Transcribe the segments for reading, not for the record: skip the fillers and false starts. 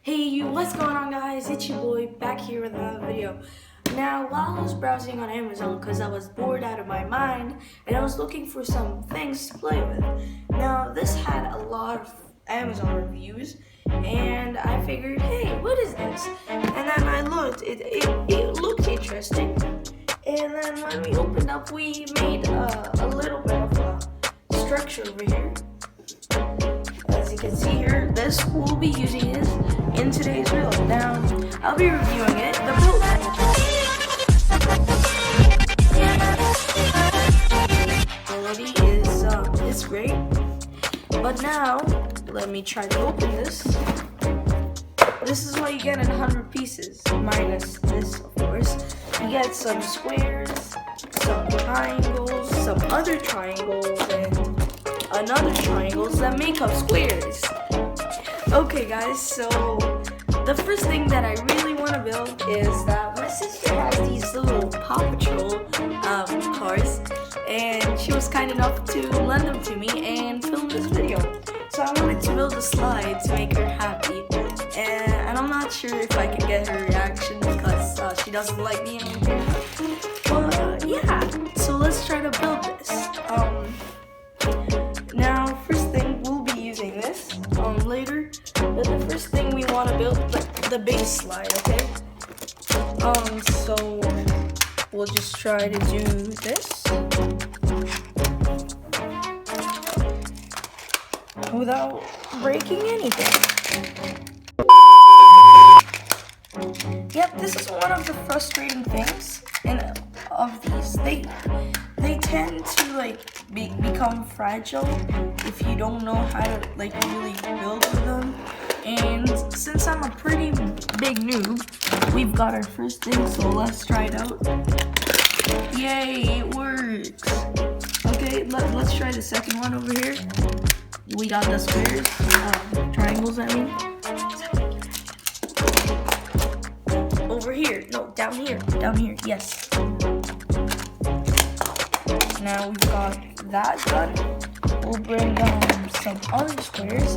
Hey, what's going on, guys? It's your boy back here with another video. Now, while I was browsing on Amazon because I was bored out of my mind and I was looking for some things to play with. Now, this had a lot of Amazon reviews and I figured, hey, what is this? And then I looked, it looked interesting. And then when we opened up, we made a little bit of a structure over here. As you can see here, this we'll be using this in today's reel. Now, I'll be reviewing it. The build quality is great. But now, let me try to open this. This is what you get in 100 pieces, minus this, of course. You get some squares, some triangles, some other triangles, and another triangles that make up squares. Okay, guys, so the first thing that I really want to build is that my sister has these little Paw Patrol cars, and she was kind enough to lend them to me and film this video. So I wanted to build a slide to make her happy, and I'm not sure if I can get her reaction because she doesn't like me anymore. But yeah, so let's try to build this. Now, first thing, we'll be using this later, but the first thing we want to build the base slide, okay? So we'll just try to do this without breaking anything. Yep, this is one of the frustrating things of these. They tend to become fragile if you don't know how to really build with them. And since I'm a pretty big noob, we've got our first thing, so let's try it out. Yay, it works. Okay, let's try the second one over here. We got the squares, triangles, I mean. Over here, no, down here, yes. Now we've got that done. We'll bring down some other squares,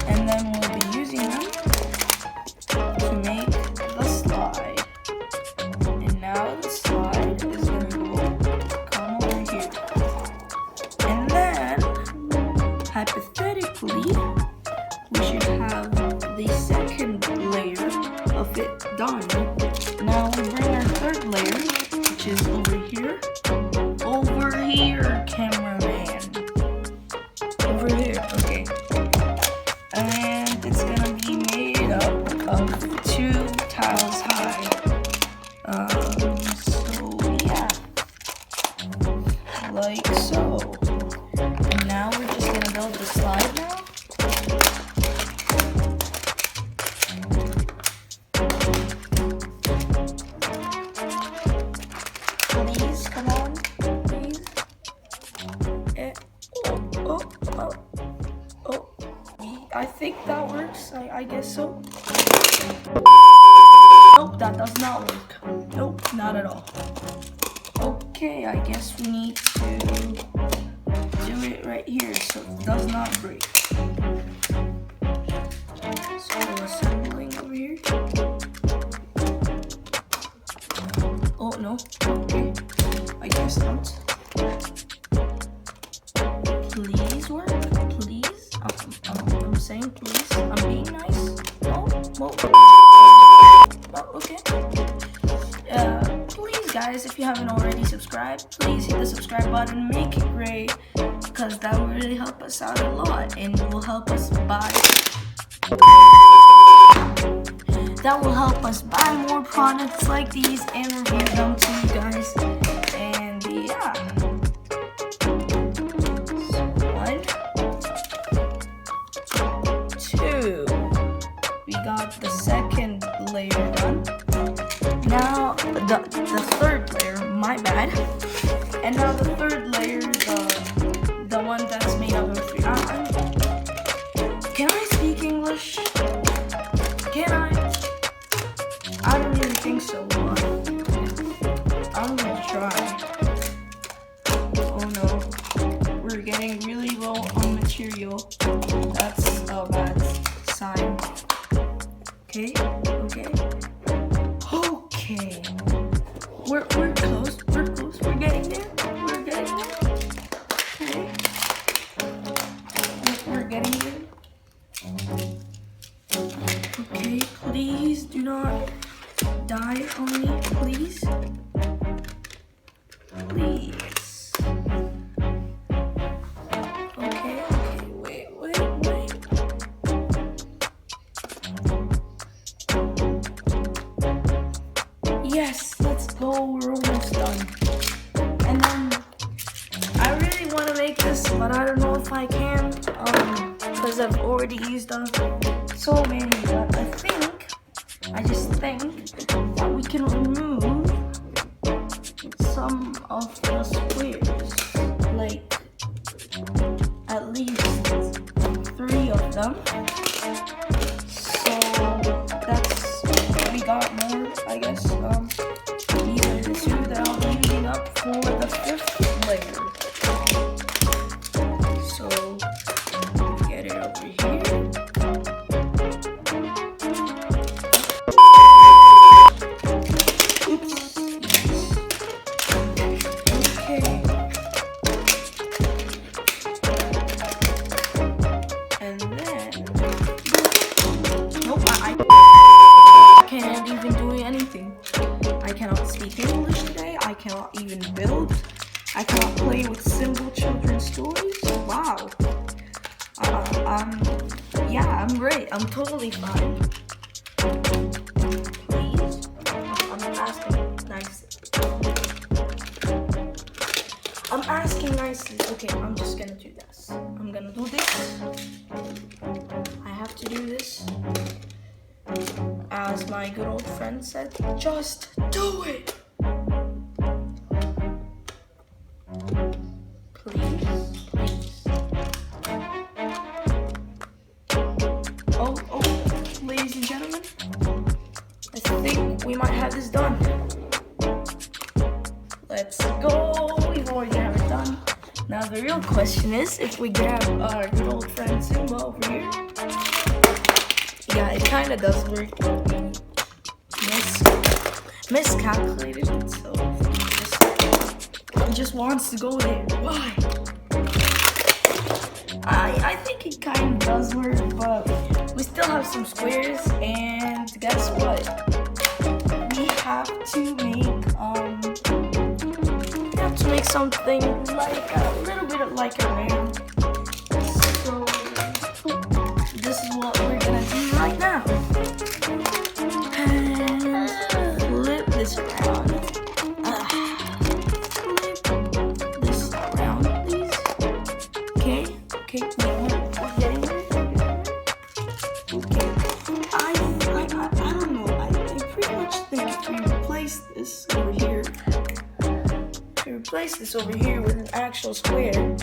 and then we'll be using them to make the slide. And now the slide is going to come over here. And then, hypothetically, we should have the second layer of it done. Now we bring our third layer, which is over here. Over here, cameraman. Over there, okay. And it's gonna be made up of 2 tiles high. So yeah. Like so. And now we're just gonna build the slide now. Please, come on, please. I think that works. I guess so. Nope, that does not work. Nope, not at all. Okay, I guess we need to do it right here so it does not break. So we're assembling over here. Oh no, okay, I guess not. Please work, please. I'm saying please, I'm being nice. Oh, okay. Please guys, if you haven't already subscribed, please hit the subscribe button and make it gray, because that will really help us out a lot and will help us buy. That will help us buy more products like these and review them to you guys. And yeah. So 1, 2. We got the second layer done. Now the third layer, my bad. And now the third layer, the one that's made up of 3. Can I speak English? Can I? I don't really think so, but I'm gonna try. Oh no, we're getting really low on material. That's bad. Okay. We're close. We're getting there. Okay. We're getting there. Okay, please do not die on me, please. Okay, wait. Yes, let's go, we're almost done. And then, I really want to make this, but I don't know if I can, because I've already used up so many, but I just think that we can remove some of the squares, like at least 3 of them. So we got more, I guess. These are the 2 that I'll be using up for the 5th layer. So get it over here. Can't even do anything. I cannot speak English today. I cannot even build. I cannot play with simple children's stories. Wow. I'm great. I'm totally fine. Please. I'm asking nicely. I'm asking nicely. Okay, I'm just gonna do this. I'm gonna do this. I have to do this. As my good old friend said, just do it! Please. Oh, ladies and gentlemen, I think we might have this done. Let's go! We've already have it done. Now the real question is, if we grab our good old friend Simba over here, yeah, it kind of does work, but we miscalculated it, so he just wants to go there. Why? I think it kind of does work, but we still have some squares, and guess what? We have to make something like a little bit of like a round. So this is what we're gonna do right now. And flip this around. Flip this around, please. Okay, we're getting there. Okay, I don't know. I pretty much think if we replace this over here, with an actual square,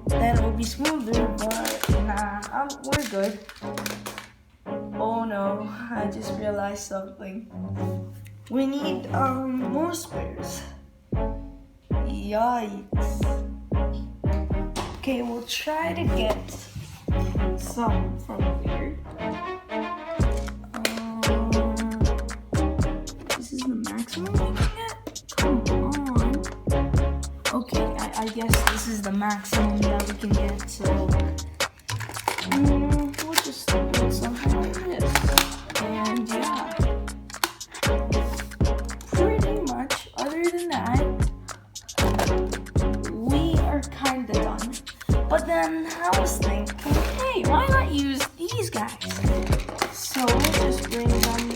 then it will be smoother, but nah, we're good. Oh no, I just realized something. We need more squares. Yikes. Okay, we'll try to get some from here. This is the maximum we can get? Come on. Okay, I guess this is the maximum that we can get, so we'll just do something like this. And yeah, pretty much, other than that, we are kind of done. But then I was thinking, hey, why not use these guys? So we'll just bring them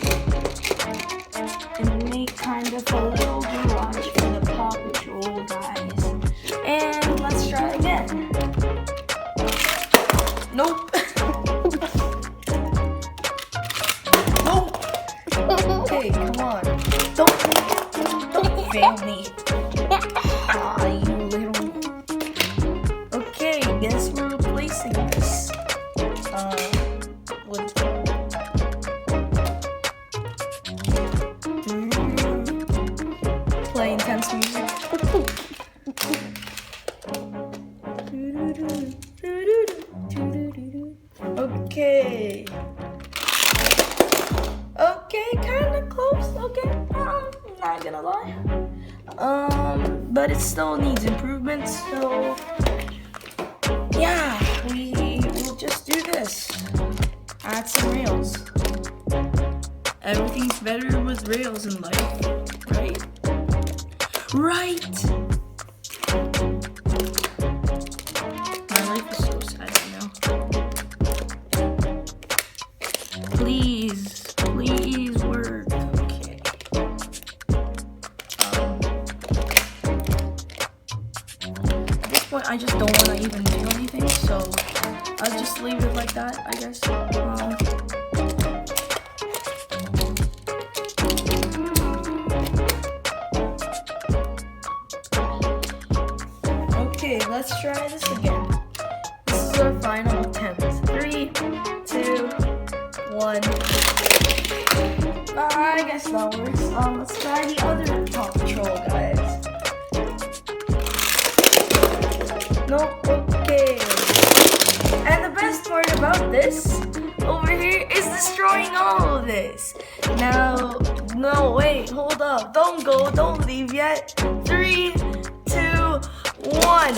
and make kind of a little garage for the Paw Patrol guys. And let's try again. Nope. Nope. Okay, come on. Don't fail me. You little. Okay, guess we're replacing this. With play intense music. Okay. okay, not gonna lie. But it still needs improvement, so yeah, we will just do this. Add some rails. Everything's better with rails in life, right? Right! My life is so sad right now. Please work. Okay. At this point, I just don't want to even do anything, so I'll just leave it like that, I guess. Okay, let's try this again. This is our final attempt. 3, 2, 1. I guess that works. Let's try the other Paw Patrol, guys. Nope, okay. And the best part about this over here is destroying all of this. Now, no, wait, hold up. Don't go, don't leave yet. 3, 2, 1.